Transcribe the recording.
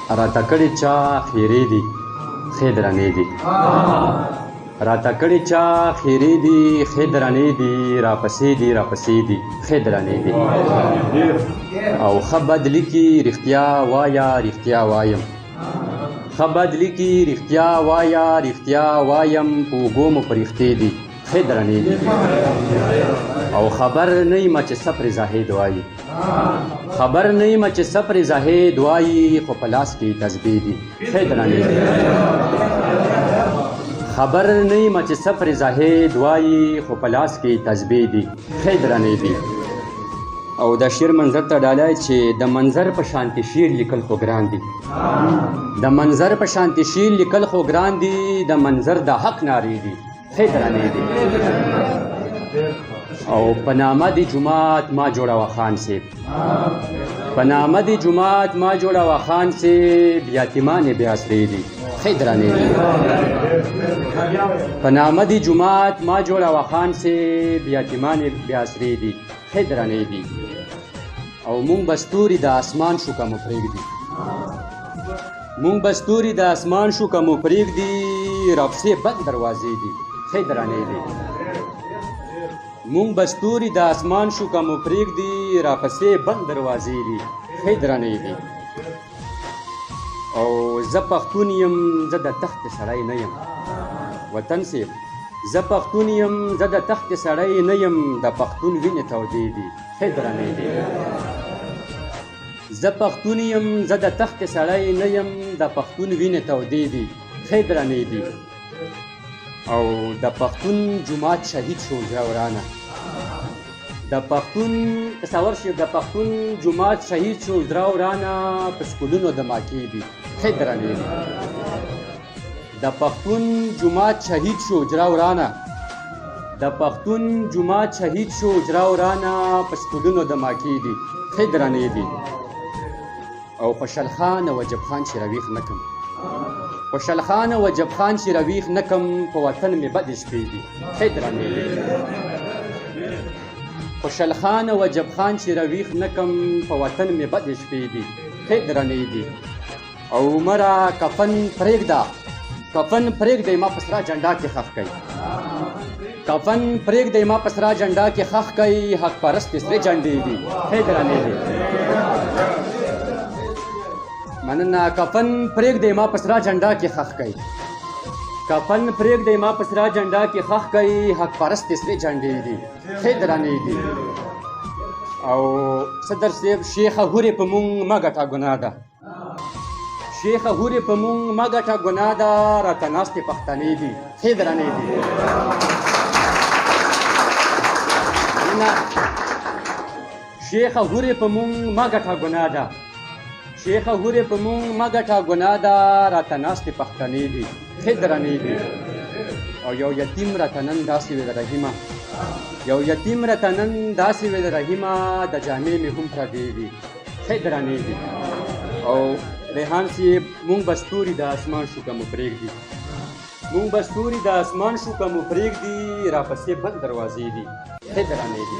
راته کړي چا خیرې دي ښې درنې دي راته کړي چا خیرې دي ښې درنې دي راپسې دي ښې درنې دي او ښه بد لیکي رښتیا وایه رښتیا وایم ښه بد لیکي رښتیا وایه رښتیا وایم په اوږو مو پرښتې دي ښې درنې دي او خبر نه یم چې څه پرې زاهد وایي خبر نه یم چې څه پرې زاهد وایي خو په لاس کې تسبیح دي ښې درنې دي خبر نه یم چې څه پرې زاهد وایي خو په لاس کې تسبیح دي ښې درنې دي او دا شعر منظر ته ډالای چې د منظر په شانتي شعر لیکل خو ګران دي د منظر په شانتي شعر لیکل خو ګران دي د منظر د حق نارې دي ښې درنې دي او په نامه د جومات ما جوړوه خان صاحب په نامه د جومات ما جوړوه خان صاحب یتیمان بیا سرې دي ښې درنې دي په نامه د جومات ما جوړوه خان صاحب یتیمان بیا سرې دي ښې درنې دي او مونږ به ستوري د اسمان شو که مو پرېږدي مونږ به ستوري د اسمان شو که مو پرېږدي راپسې بند دروازې دي ښې درنې دي مونږ به ستوري د اسمان شو که مو پرېږدي راپسې بند دروازې دي ښې درنې دي او زه پښتون یم زه د تختې سړی نه یم وطن صاحب زه پښتون یم زه د تختې سړی نه یم د پښتون وینې تودې دي ښې درنې دي زه پښتون یم زه د تختې سړی نه یم د پښتون وینې تودې دي ښې درنې دي او د پښتون جومات شهید شو زړه ورانه د پښتون تصور شي د پښتون جومات شهید شو زړه ورانه په سکولونو د ماکې دي ښې درنې دي د پښتون جومات شهید شو زړه ورانه د پښتون جومات شهید شو زړه ورانه په سکولونو د ماکې دي ښې درنې دي او خوشحال خان او وجب خان چې راویښ نه کړم خوشحال خان او وجب خان چې راویښ نه کړم په وطن مې بدې شپې دي ښې درنې دي خوشحال خان او وجب خان چې راویښ نه کړم په وطن مې بدې شپې دي ښې درنې دي او عمره کفن پرېږده کفن پرېږدی ما په سره جنډا کې ښخ کوي کفن پرېږدی ما په سره جنډا کې ښخ کوي حق پرستې سرې جنډې دي ښې درنې دي مننه کفن پرېږدی ما په سره جنډا کې ښخ کوي کفن پرېږدی ما په سره جنډا کې ښخ کوي حق پرستې سرې جنډې دي ښې درنې دي او صدر صاحب شیخه هورې په مونږ مه ګټه ګناه ده شیخه هورې په مونږ مه ګټه ګناه ده راته ناستې پښتنې دي ښې درنې دي شیخه هورې په مونږ مه ګټه ګناه ده شیخه هورې په مونږ مه ګټه ګناه ده راته ناستې پښتنې دي ښې درنې دي او یو یتیم راته نن داسې وې د رحیمه یو یتیم راته نن داسې وې د رحیمه د جامې مې هم پردې دي ښې درنې دي او ریحان صاحب مونږ به ستوري د اسمان شو که مو پرېږدي مونږ به ستوري د اسمان شو که مو پرېږدي راپسې بند دروازې دي ښې درنې دي